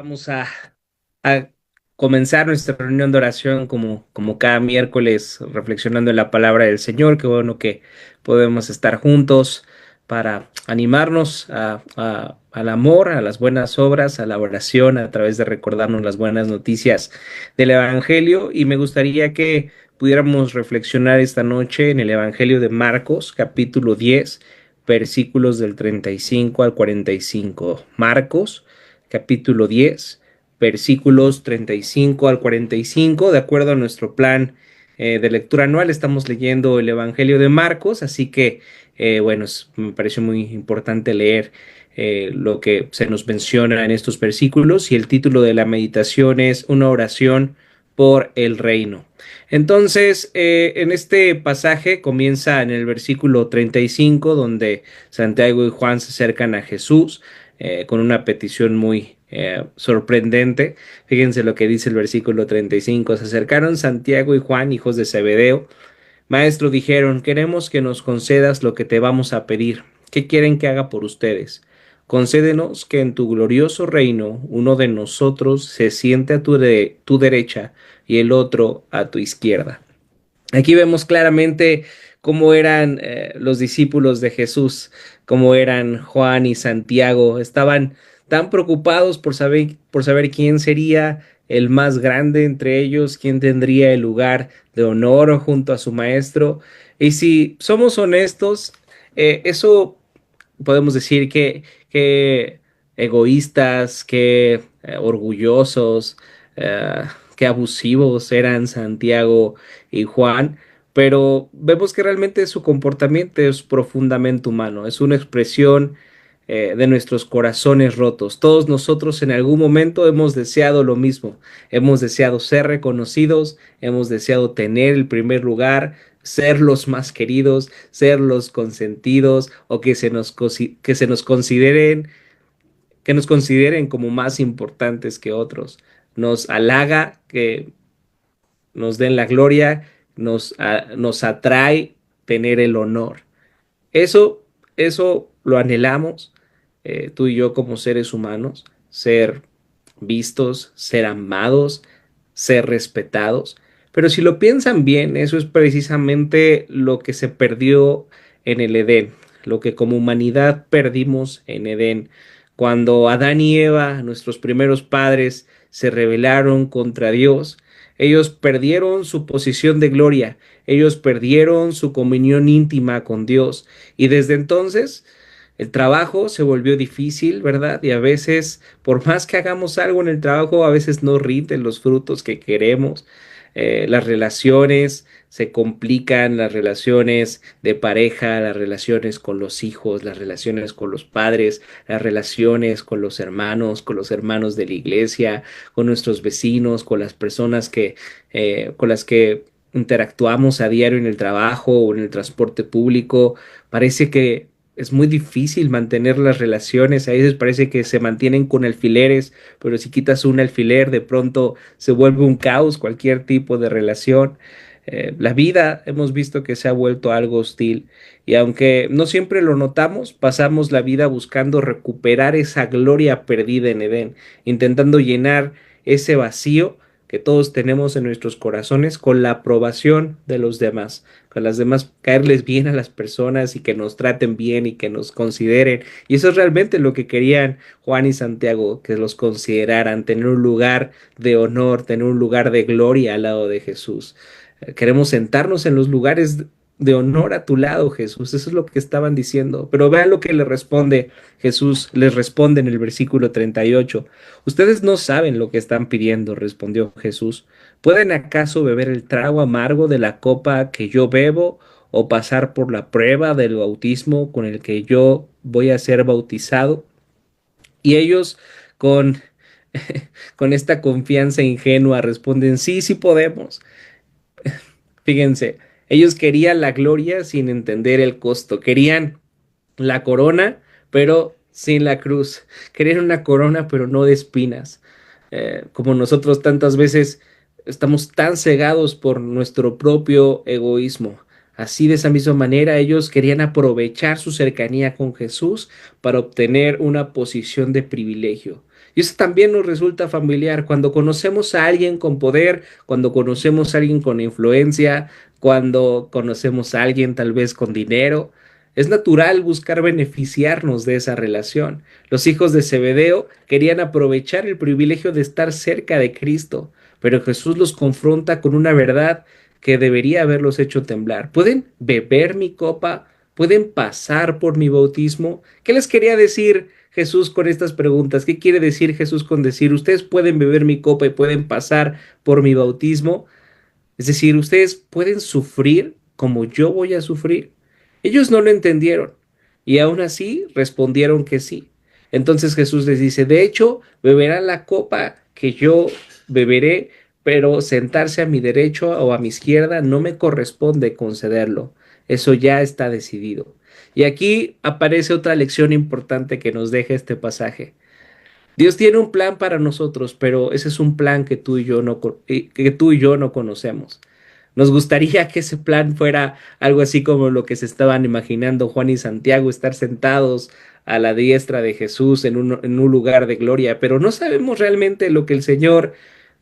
Vamos a comenzar nuestra reunión de oración como cada miércoles, reflexionando en la palabra del Señor. Qué bueno que podemos estar juntos para animarnos al amor, a las buenas obras, a la oración, a través de recordarnos las buenas noticias del Evangelio. Y me gustaría que pudiéramos reflexionar esta noche en el Evangelio de Marcos, capítulo 10, versículos del 35 al 45. Marcos capítulo 10, versículos 35 al 45. De acuerdo a nuestro plan de lectura anual, estamos leyendo el Evangelio de Marcos, así que, bueno, me pareció muy importante leer lo que se nos menciona en estos versículos, y el título de la meditación es Una oración por el reino. Entonces, en este pasaje comienza en el versículo 35, donde Santiago y Juan se acercan a Jesús con una petición muy sorprendente. Fíjense lo que dice el versículo 35. Se acercaron Santiago y Juan, hijos de Zebedeo. Maestro, dijeron, queremos que nos concedas lo que te vamos a pedir. ¿Qué quieren que haga por ustedes? Concédenos que en tu glorioso reino uno de nosotros se siente a tu derecha y el otro a tu izquierda. Aquí vemos claramente cómo eran los discípulos de Jesús, cómo eran Juan y Santiago. Estaban tan preocupados por saber quién sería el más grande entre ellos, quién tendría el lugar de honor junto a su maestro. Y si somos honestos, eso podemos decir que egoístas, que orgullosos, eh, que abusivos eran Santiago y Juan, pero vemos que realmente su comportamiento es profundamente humano, es una expresión de nuestros corazones rotos. Todos nosotros en algún momento hemos deseado lo mismo, hemos deseado ser reconocidos, hemos deseado tener el primer lugar, ser los más queridos, ser los consentidos, o que nos consideren como más importantes que otros. Nos halaga que nos den la gloria, nos atrae tener el honor. Eso lo anhelamos, tú y yo como seres humanos, ser vistos, ser amados, ser respetados. Pero si lo piensan bien, eso es precisamente lo que se perdió en el Edén, lo que como humanidad perdimos en Edén. Cuando Adán y Eva, nuestros primeros padres, se rebelaron contra Dios, ellos perdieron su posición de gloria, ellos perdieron su comunión íntima con Dios, y desde entonces el trabajo se volvió difícil, ¿verdad? Y a veces, por más que hagamos algo en el trabajo, a veces no rinden los frutos que queremos. Las relaciones se complican, las relaciones de pareja, las relaciones con los hijos, las relaciones con los padres, las relaciones con los hermanos de la iglesia, con nuestros vecinos, con las personas con las que interactuamos a diario en el trabajo o en el transporte público. Parece que es muy difícil mantener las relaciones. A veces parece que se mantienen con alfileres, pero si quitas un alfiler, de pronto se vuelve un caos cualquier tipo de relación. La vida hemos visto que se ha vuelto algo hostil, y aunque no siempre lo notamos, pasamos la vida buscando recuperar esa gloria perdida en Edén, intentando llenar ese vacío que todos tenemos en nuestros corazones con la aprobación de los demás, con las demás, caerles bien a las personas y que nos traten bien y que nos consideren. Y eso es realmente lo que querían Juan y Santiago, que los consideraran, tener un lugar de honor, tener un lugar de gloria al lado de Jesús. Queremos sentarnos en los lugares de honor a tu lado, Jesús. Eso es lo que estaban diciendo. Pero vean lo que le responde Jesús, les responde en el versículo 38. Ustedes no saben lo que están pidiendo, respondió Jesús. ¿Pueden acaso beber el trago amargo de la copa que yo bebo o pasar por la prueba del bautismo con el que yo voy a ser bautizado? Y ellos con, con esta confianza ingenua responden, sí, sí podemos. Fíjense, ellos querían la gloria sin entender el costo, querían la corona, pero sin la cruz, querían una corona, pero no de espinas. Como nosotros tantas veces estamos tan cegados por nuestro propio egoísmo. Así, de esa misma manera, ellos querían aprovechar su cercanía con Jesús para obtener una posición de privilegio. Y eso también nos resulta familiar cuando conocemos a alguien con poder, cuando conocemos a alguien con influencia, cuando conocemos a alguien tal vez con dinero. Es natural buscar beneficiarnos de esa relación. Los hijos de Zebedeo querían aprovechar el privilegio de estar cerca de Cristo, pero Jesús los confronta con una verdad que debería haberlos hecho temblar. ¿Pueden beber mi copa? ¿Pueden pasar por mi bautismo? ¿Qué les quería decir Jesús con estas preguntas? ¿Qué quiere decir Jesús con decir, ustedes pueden beber mi copa y pueden pasar por mi bautismo? Es decir, ustedes pueden sufrir como yo voy a sufrir. Ellos no lo entendieron y aún así respondieron que sí. Entonces Jesús les dice, de hecho, beberán la copa que yo beberé, pero sentarse a mi derecho o a mi izquierda no me corresponde concederlo. Eso ya está decidido. Y aquí aparece otra lección importante que nos deja este pasaje. Dios tiene un plan para nosotros, pero ese es un plan que tú y yo que tú y yo no conocemos. Nos gustaría que ese plan fuera algo así como lo que se estaban imaginando Juan y Santiago, estar sentados a la diestra de Jesús en un lugar de gloria, pero no sabemos realmente lo que el Señor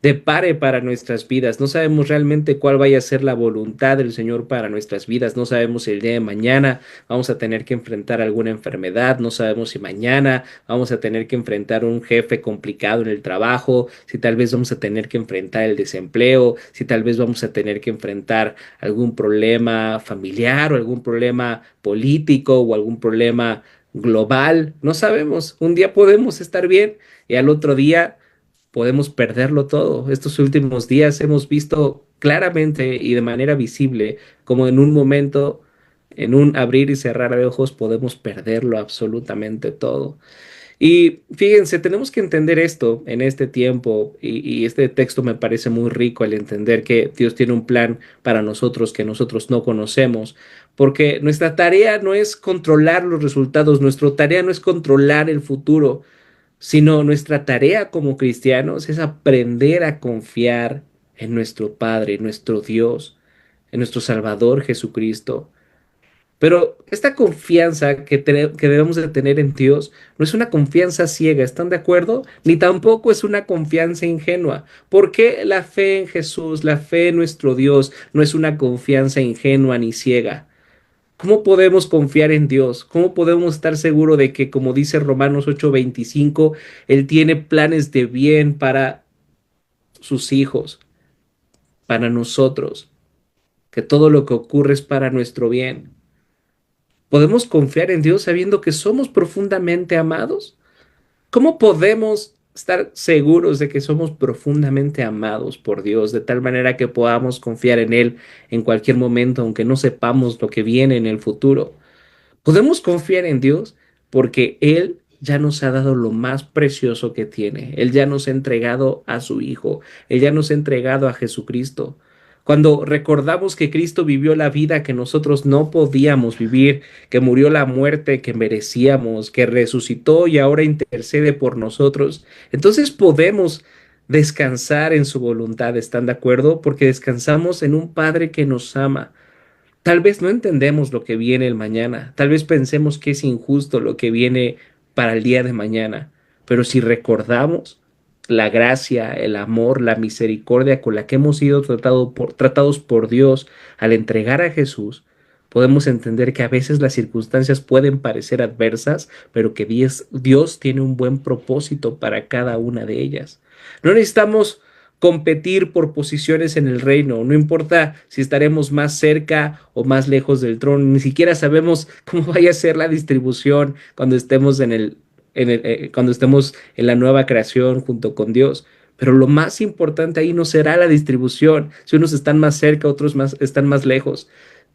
depare para nuestras vidas, no sabemos realmente cuál vaya a ser la voluntad del Señor para nuestras vidas, no sabemos si el día de mañana vamos a tener que enfrentar alguna enfermedad, no sabemos si mañana vamos a tener que enfrentar un jefe complicado en el trabajo, si tal vez vamos a tener que enfrentar el desempleo, si tal vez vamos a tener que enfrentar algún problema familiar o algún problema político o algún problema global, no sabemos. Un día podemos estar bien y al otro día podemos perderlo todo. Estos últimos días hemos visto claramente y de manera visible como en un momento, en un abrir y cerrar de ojos, podemos perderlo absolutamente todo. Y fíjense, tenemos que entender esto en este tiempo y este texto me parece muy rico el entender que Dios tiene un plan para nosotros que nosotros no conocemos, porque nuestra tarea no es controlar los resultados, nuestra tarea no es controlar el futuro, sino nuestra tarea como cristianos es aprender a confiar en nuestro Padre, en nuestro Dios, en nuestro Salvador Jesucristo. Pero esta confianza que debemos de tener en Dios no es una confianza ciega, ¿están de acuerdo? Ni tampoco es una confianza ingenua. ¿Por qué la fe en Jesús, la fe en nuestro Dios no es una confianza ingenua ni ciega? ¿Cómo podemos confiar en Dios? ¿Cómo podemos estar seguros de que, como dice Romanos 8:25, Él tiene planes de bien para sus hijos, para nosotros, que todo lo que ocurre es para nuestro bien? ¿Podemos confiar en Dios sabiendo que somos profundamente amados? ¿Cómo podemos estar seguros de que somos profundamente amados por Dios, de tal manera que podamos confiar en Él en cualquier momento, aunque no sepamos lo que viene en el futuro? Podemos confiar en Dios porque Él ya nos ha dado lo más precioso que tiene. Él ya nos ha entregado a su Hijo. Él ya nos ha entregado a Jesucristo. Cuando recordamos que Cristo vivió la vida que nosotros no podíamos vivir, que murió la muerte que merecíamos, que resucitó y ahora intercede por nosotros, entonces podemos descansar en su voluntad, ¿están de acuerdo? Porque descansamos en un Padre que nos ama. Tal vez no entendemos lo que viene el mañana, tal vez pensemos que es injusto lo que viene para el día de mañana, pero si recordamos la gracia, el amor, la misericordia con la que hemos sido tratados por Dios al entregar a Jesús, podemos entender que a veces las circunstancias pueden parecer adversas, pero que Dios tiene un buen propósito para cada una de ellas. No necesitamos competir por posiciones en el reino. No importa si estaremos más cerca o más lejos del trono, ni siquiera sabemos cómo vaya a ser la distribución cuando estemos cuando estemos en la nueva creación junto con Dios. Pero lo más importante ahí no será la distribución, si unos están más cerca, otros están más lejos.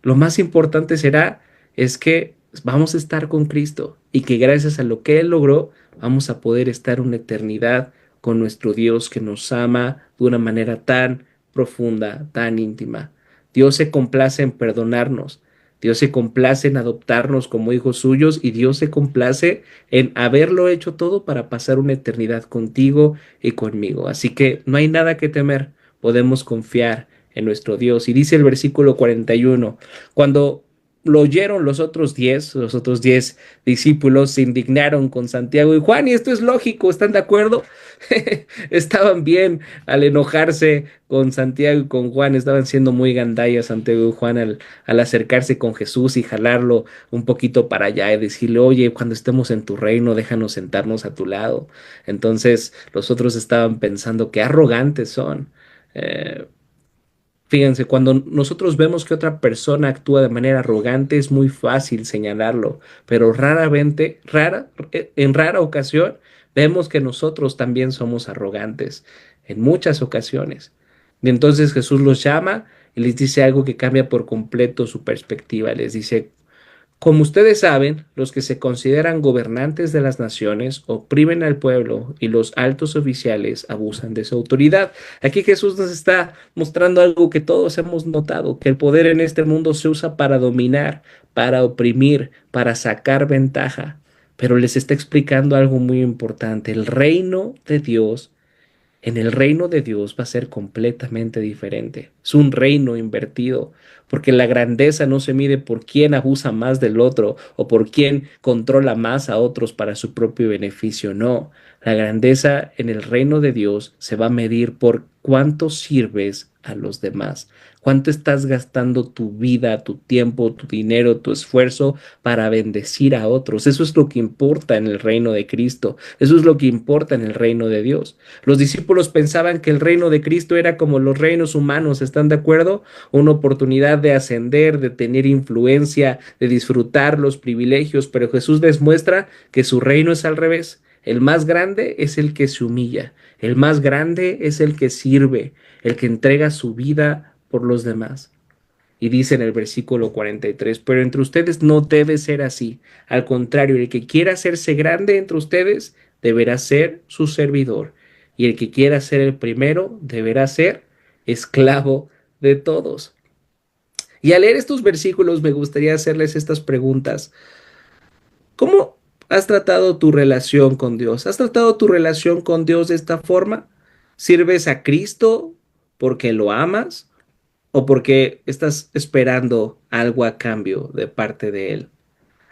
Lo más importante será es que vamos a estar con Cristo y que gracias a lo que Él logró, vamos a poder estar una eternidad con nuestro Dios que nos ama de una manera tan profunda, tan íntima. Dios se complace en perdonarnos, Dios se complace en adoptarnos como hijos suyos y Dios se complace en haberlo hecho todo para pasar una eternidad contigo y conmigo. Así que no hay nada que temer, podemos confiar en nuestro Dios. Y dice el versículo 41, cuando lo oyeron los otros 10 discípulos se indignaron con Santiago y Juan, y esto es lógico, ¿están de acuerdo? Estaban bien al enojarse con Santiago y con Juan, estaban siendo muy gandallas Santiago y Juan al acercarse con Jesús y jalarlo un poquito para allá y decirle, oye, cuando estemos en tu reino, déjanos sentarnos a tu lado. Entonces los otros estaban pensando, qué arrogantes son. Eh, Fíjense, cuando nosotros vemos que otra persona actúa de manera arrogante, es muy fácil señalarlo, pero en rara ocasión, vemos que nosotros también somos arrogantes, en muchas ocasiones. Y entonces Jesús los llama y les dice algo que cambia por completo su perspectiva. Les dice, como ustedes saben, los que se consideran gobernantes de las naciones oprimen al pueblo y los altos oficiales abusan de su autoridad. Aquí Jesús nos está mostrando algo que todos hemos notado, que el poder en este mundo se usa para dominar, para oprimir, para sacar ventaja. Pero les está explicando algo muy importante. En el reino de Dios va a ser completamente diferente. Es un reino invertido, porque la grandeza no se mide por quién abusa más del otro o por quién controla más a otros para su propio beneficio. No, la grandeza en el reino de Dios se va a medir por cuánto sirves a los demás, cuánto estás gastando tu vida, tu tiempo, tu dinero, tu esfuerzo para bendecir a otros. Eso es lo que importa en el reino de Cristo. Eso es lo que importa en el reino de Dios. Los discípulos pensaban que el reino de Cristo era como los reinos humanos, ¿están de acuerdo? Una oportunidad de ascender, de tener influencia, de disfrutar los privilegios, pero Jesús les muestra que su reino es al revés. El más grande es el que se humilla, el más grande es el que sirve, el que entrega su vida por los demás. Y dice en el versículo 43, pero entre ustedes no debe ser así. Al contrario, el que quiera hacerse grande entre ustedes deberá ser su servidor. Y el que quiera ser el primero deberá ser esclavo de todos. Y al leer estos versículos me gustaría hacerles estas preguntas. ¿Cómo has tratado tu relación con Dios? ¿Has tratado tu relación con Dios de esta forma? ¿Sirves a Cristo porque lo amas? ¿O porque estás esperando algo a cambio de parte de Él?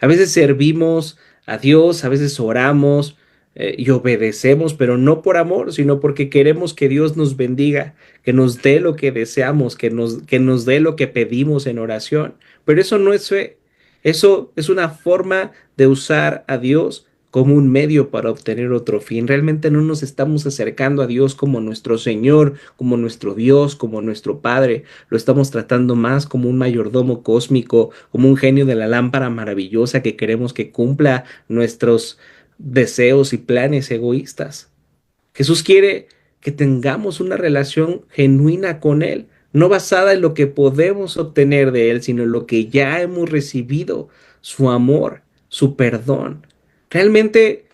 A veces servimos a Dios, a veces oramos y obedecemos, pero no por amor, sino porque queremos que Dios nos bendiga, que nos dé lo que deseamos, que nos dé lo que pedimos en oración. Pero eso no es fe, eso es una forma de usar a Dios como un medio para obtener otro fin. Realmente no nos estamos acercando a Dios como nuestro Señor, como nuestro Dios, como nuestro Padre. Lo estamos tratando más como un mayordomo cósmico, como un genio de la lámpara maravillosa que queremos que cumpla nuestros deseos y planes egoístas. Jesús quiere que tengamos una relación genuina con Él, no basada en lo que podemos obtener de Él, sino en lo que ya hemos recibido, su amor, su perdón. Realmente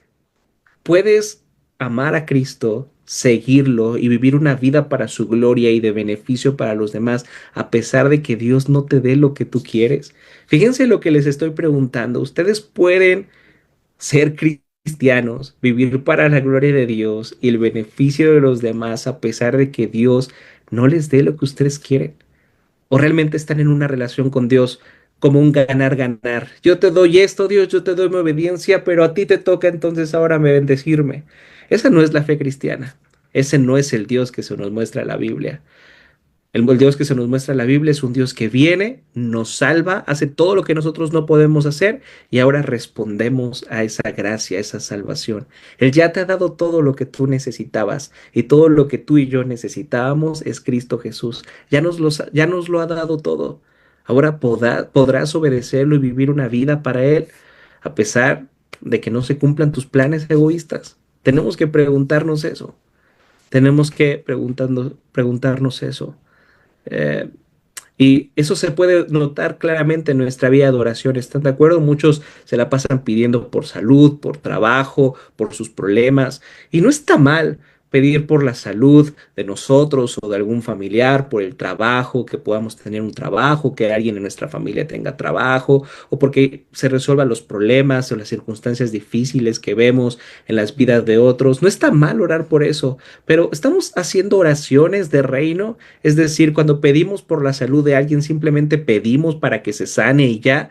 puedes amar a Cristo, seguirlo y vivir una vida para su gloria y de beneficio para los demás, a pesar de que Dios no te dé lo que tú quieres. Fíjense lo que les estoy preguntando. Ustedes pueden ser cristianos, vivir para la gloria de Dios y el beneficio de los demás, a pesar de que Dios no les dé lo que ustedes quieren. ¿O realmente están en una relación con Dios como un ganar-ganar? Yo te doy esto, Dios, yo te doy mi obediencia, pero a ti te toca entonces ahora me bendecirme. Esa no es la fe cristiana. Ese no es el Dios que se nos muestra en la Biblia. El Dios que se nos muestra en la Biblia es un Dios que viene, nos salva, hace todo lo que nosotros no podemos hacer y ahora respondemos a esa gracia, a esa salvación. Él ya te ha dado todo lo que tú necesitabas y todo lo que tú y yo necesitábamos es Cristo Jesús. Ya nos lo ha dado todo. Ahora podrás obedecerlo y vivir una vida para Él a pesar de que no se cumplan tus planes egoístas. Tenemos que preguntarnos eso. Tenemos que preguntarnos eso. Eh, y eso se puede notar claramente en nuestra vida de oración. ¿Están de acuerdo? Muchos se la pasan pidiendo por salud, por trabajo, por sus problemas. Y no está mal, pedir por la salud de nosotros o de algún familiar, por el trabajo, que podamos tener un trabajo, que alguien en nuestra familia tenga trabajo, o porque se resuelvan los problemas o las circunstancias difíciles que vemos en las vidas de otros. No está mal orar por eso, pero estamos haciendo oraciones de reino, es decir, cuando pedimos por la salud de alguien, simplemente pedimos para que se sane y ya.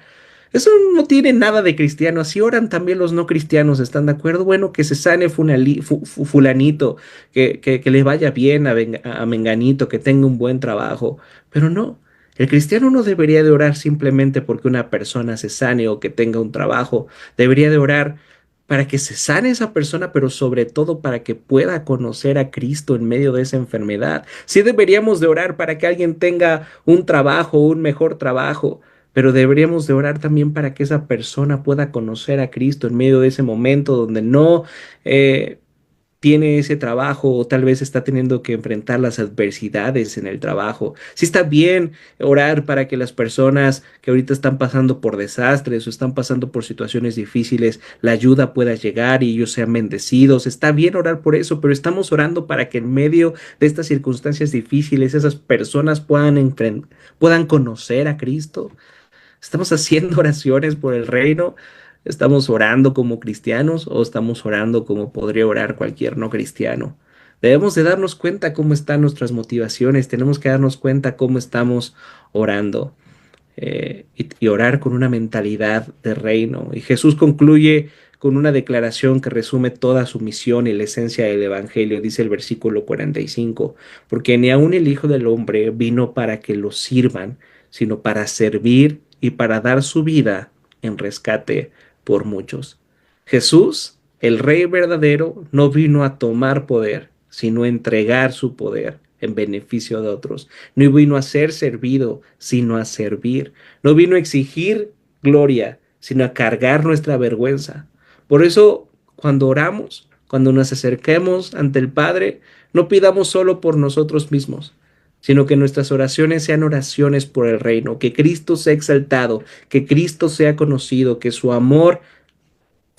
Eso no tiene nada de cristiano. Así oran también los no cristianos, ¿están de acuerdo? Bueno, que se sane fulanito, que le vaya bien a Menganito, que tenga un buen trabajo. Pero no, el cristiano no debería de orar simplemente porque una persona se sane o que tenga un trabajo. Debería de orar para que se sane esa persona, pero sobre todo para que pueda conocer a Cristo en medio de esa enfermedad. Sí deberíamos de orar para que alguien tenga un trabajo, un mejor trabajo, pero deberíamos de orar también para que esa persona pueda conocer a Cristo en medio de ese momento donde no eh, tiene ese trabajo o tal vez está teniendo que enfrentar las adversidades en el trabajo. Sí está bien orar para que las personas que ahorita están pasando por desastres o están pasando por situaciones difíciles, la ayuda pueda llegar y ellos sean bendecidos. Está bien orar por eso, pero estamos orando para que en medio de estas circunstancias difíciles esas personas puedan conocer a Cristo. ¿Estamos haciendo oraciones por el reino? ¿Estamos orando como cristianos o estamos orando como podría orar cualquier no cristiano? Debemos de darnos cuenta cómo están nuestras motivaciones, tenemos que darnos cuenta cómo estamos orando y orar con una mentalidad de reino. Y Jesús concluye con una declaración que resume toda su misión y la esencia del Evangelio, dice el versículo 45, porque ni aun el Hijo del Hombre vino para que lo sirvan, sino para servir y para dar su vida en rescate por muchos. Jesús, el Rey verdadero, no vino a tomar poder, sino a entregar su poder en beneficio de otros. No vino a ser servido, sino a servir. No vino a exigir gloria, sino a cargar nuestra vergüenza. Por eso, cuando oramos, cuando nos acerquemos ante el Padre, no pidamos solo por nosotros mismos, sino que nuestras oraciones sean oraciones por el reino, que Cristo sea exaltado, que Cristo sea conocido, que su amor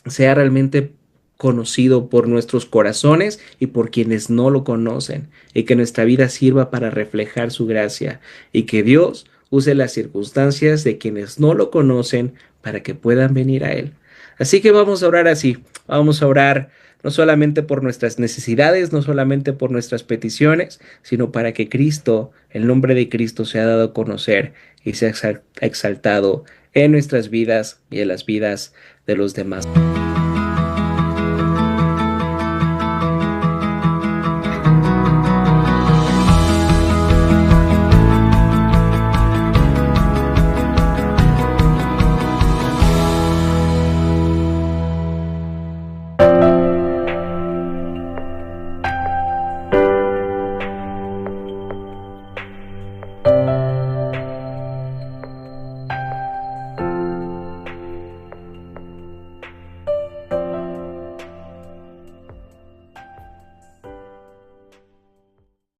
sea realmente conocido por nuestros corazones y por quienes no lo conocen, y que nuestra vida sirva para reflejar su gracia, y que Dios use las circunstancias de quienes no lo conocen para que puedan venir a Él. Así que vamos a orar así, vamos a orar no solamente por nuestras necesidades, no solamente por nuestras peticiones, sino para que Cristo, el nombre de Cristo, sea dado a conocer y sea exaltado en nuestras vidas y en las vidas de los demás.